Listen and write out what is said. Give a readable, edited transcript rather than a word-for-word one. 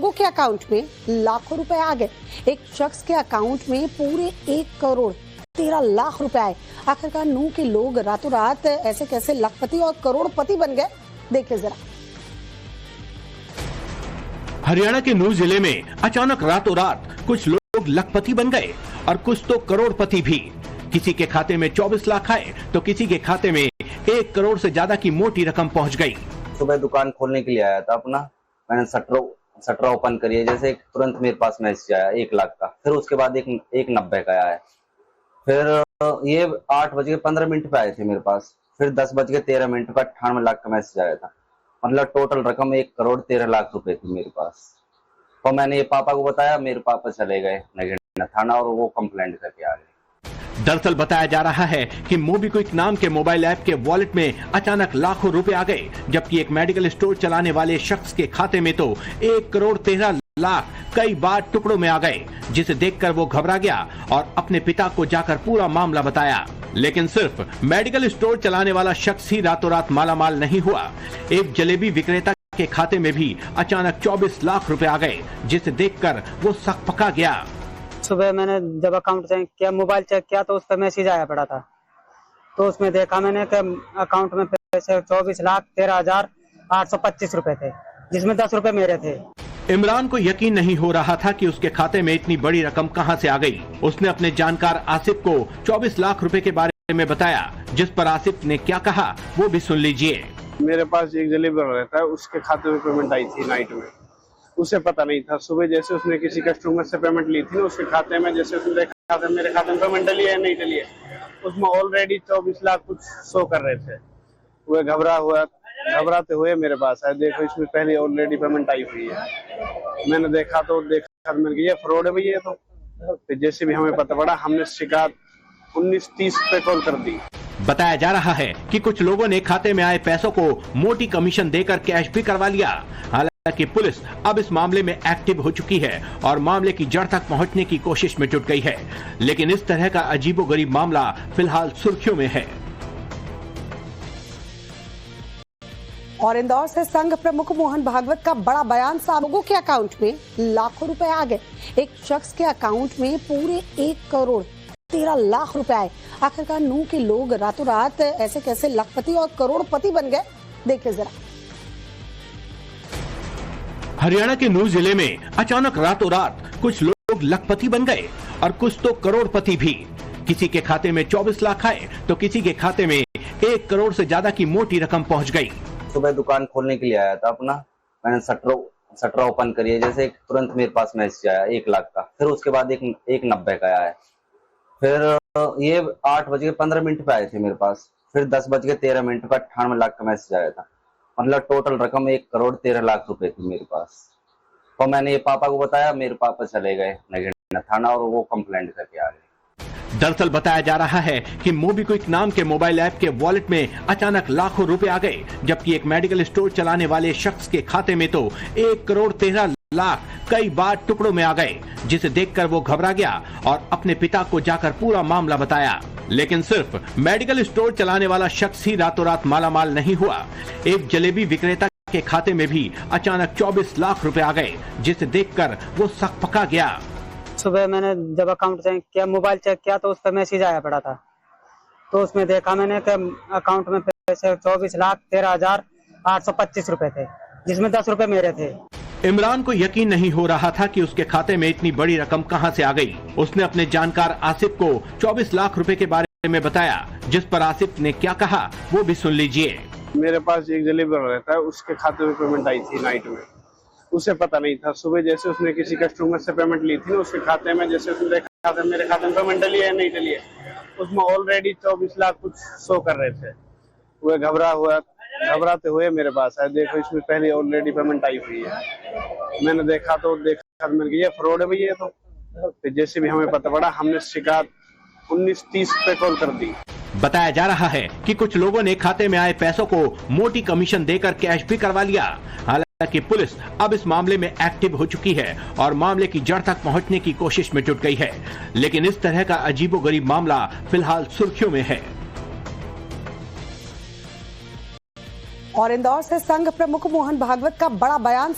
लोगों के अकाउंट में लाखों रुपए आ गए। एक शख्स के अकाउंट में पूरे 1,13,00,000 रुपए आए। आखिरकार नूह के लोग रातों रात ऐसे कैसे लखपति और करोड़पति बन गए, देखिए जरा। हरियाणा के नूह जिले में अचानक रातों रात कुछ लोग लखपति बन गए और कुछ तो करोड़पति भी। किसी के खाते में 24 लाख आए तो किसी के खाते में 1 करोड़ से ज्यादा की मोटी रकम पहुंच गई। सुबह दुकान खोलने के लिए आया था अपना, मैंने शटर ओपन करी, जैसे तुरंत मेरे पास मैसेज आया 1 लाख का। फिर उसके बाद एक 90 का आया। फिर ये 8:15 पे आए थे मेरे पास। फिर 10:13 पर 98 लाख का मैसेज आया था। मतलब टोटल रकम 1,13,00,000 रुपए थी मेरे पास। तो मैंने ये पापा को बताया, मेरे पापा चले गए नगीना थाना और वो कंप्लेंट करके आ गए। दरअसल बताया जा रहा है कि मोबीक्विक नाम के मोबाइल ऐप के वॉलेट में अचानक लाखों रुपए आ गए, जबकि एक मेडिकल स्टोर चलाने वाले शख्स के खाते में तो 1,13,00,000 कई बार टुकड़ों में आ गए, जिसे देखकर वो घबरा गया और अपने पिता को जाकर पूरा मामला बताया। लेकिन सिर्फ मेडिकल स्टोर चलाने वाला शख्स ही रातों रात मालामाल नहीं हुआ। एक जलेबी विक्रेता के खाते में भी अचानक 24 लाख रुपए आ गए, जिसे देखकर वो सकपका गया। सुबह मैंने जब अकाउंट चेक किया, मोबाइल चेक किया तो उस पर मैसेज आया पड़ा था। तो उसमें देखा मैंने कि अकाउंट में पैसे 24,13,825 रुपए थे, जिसमें 10 रुपए मेरे थे। इमरान को यकीन नहीं हो रहा था कि उसके खाते में इतनी बड़ी रकम कहां से आ गई। उसने अपने जानकार आसिफ को 24 लाख रुपए के बारे में बताया, जिस पर आसिफ ने क्या कहा वो भी सुन लीजिए। मेरे पास एक जलेबी रहता है, उसके खाते में पेमेंट आई थी नाइट में। उसे पता नहीं था। सुबह जैसे उसने किसी कस्टमर से पेमेंट ली थी ना, उसके खाते में जैसे उसने देखा था मेरे खाते में पेमेंट डली है नहीं डली है, उसमें ऑलरेडी 24 लाख कुछ शो कर रहे थे। वो घबराते हुए मेरे पास आए, देखो इसमें पहले ऑलरेडी पेमेंट आई हुई है। मैंने देखा मैंने कहा ये फ्रॉड है भैया। तो जैसे भी हमें पता पड़ा, हमने शिकायत 19:30 पे कॉल कर दी। बताया जा रहा है कि कुछ लोगों ने खाते में आए पैसों को मोटी कमीशन देकर कैश भी करवा लिया। हालांकि पुलिस अब इस मामले में एक्टिव हो चुकी है और मामले की जड़ तक पहुंचने की कोशिश में जुट गई है। लेकिन इस तरह का अजीबोगरीब मामला फिलहाल सुर्खियों में है। और इंदौर से संघ प्रमुख मोहन भागवत का बड़ा बयान। लोगों के अकाउंट में लाखों रुपए आ गए। एक शख्स के अकाउंट में पूरे 1,13,00,000 रुपए आए। आखिरकार नूह के लोग रातों रात ऐसे कैसे लखपति और करोड़पति बन गए, देखिए जरा। हरियाणा के नूह जिले में अचानक रातों रात कुछ लोग लखपति बन गए और कुछ तो करोड़पति भी। किसी के खाते में 24 लाख आए तो किसी के खाते में 1 करोड़ से ज्यादा की मोटी रकम पहुंच गई। सुबह दुकान खोलने के लिए आया था अपना, मैंने शटर ओपन करी, जैसे तुरंत मेरे पास मैसेज आया 1 लाख का। फिर उसके बाद एक 90 का आया। फिर ये 8:15 पे आए थे मेरे पास। फिर 10:13 पर 98 लाख का मैसेज आया था। मतलब टोटल रकम 1,13,00,000 रुपए थी मेरे पास। तो मैंने ये पापा को बताया, मेरे पापा चले गए नगीना थाना और वो कंप्लेंट करके आ गए। दरअसल बताया जा रहा है कि मोबीक्विक नाम के मोबाइल ऐप के वॉलेट में अचानक लाखों रुपए आ गए, जबकि एक मेडिकल स्टोर चलाने वाले शख्स के खाते में तो 1,13,00,000 कई बार टुकड़ों में आ गए, जिसे देखकर वो घबरा गया और अपने पिता को जाकर पूरा मामला बताया। लेकिन सिर्फ मेडिकल स्टोर चलाने वाला शख्स ही रातों रात मालामाल नहीं हुआ। एक जलेबी विक्रेता के खाते में भी अचानक 24 लाख रुपए आ गए, जिसे देखकर वो सकपका गया। सुबह मैंने जब अकाउंट चेक किया, मोबाइल चेक किया तो उस पर मैसेज आया पड़ा था। तो उसमें देखा मैंने कि अकाउंट में पैसे 24,13,825 रुपए थे, जिसमें 10 रुपए मेरे थे। इमरान को यकीन नहीं हो रहा था कि उसके खाते में इतनी बड़ी रकम कहां से आ गई। उसने अपने जानकार आसिफ को 24 लाख रुपए के बारे में बताया, जिस पर आसिफ ने क्या कहा वो भी सुन लीजिए। मेरे पास एक जलेबी रहता है, उसके खाते में पेमेंट आई थी नाइट में। उसे पता नहीं था। सुबह जैसे उसने किसी कस्टमर से पेमेंट ली थी ना, उसके खाते में जैसे उसने देखा था मेरे खाते में पेमेंट डली है नहीं डली है, उसमें ऑलरेडी 24 लाख कुछ शो कर रहे थे। वो घबराते हुए मेरे पास आए, देखो इसमें पहले ऑलरेडी पेमेंट आई हुई है। मैंने देखा मैंने कहा ये फ्रॉड है भैया। तो जैसे भी हमें पता पड़ा, हमने शिकायत 19:30 पे कॉल कर दी। बताया जा रहा है कि कुछ लोगों ने खाते में आए पैसों को मोटी कमीशन देकर कैश भी करवा लिया। हालांकि पुलिस अब इस मामले में एक्टिव हो चुकी है और मामले की जड़ तक पहुंचने की कोशिश में जुट गई है। लेकिन इस तरह का अजीबोगरीब मामला फिलहाल सुर्खियों में है। और इंदौर से संघ प्रमुख मोहन भागवत का बड़ा बयान।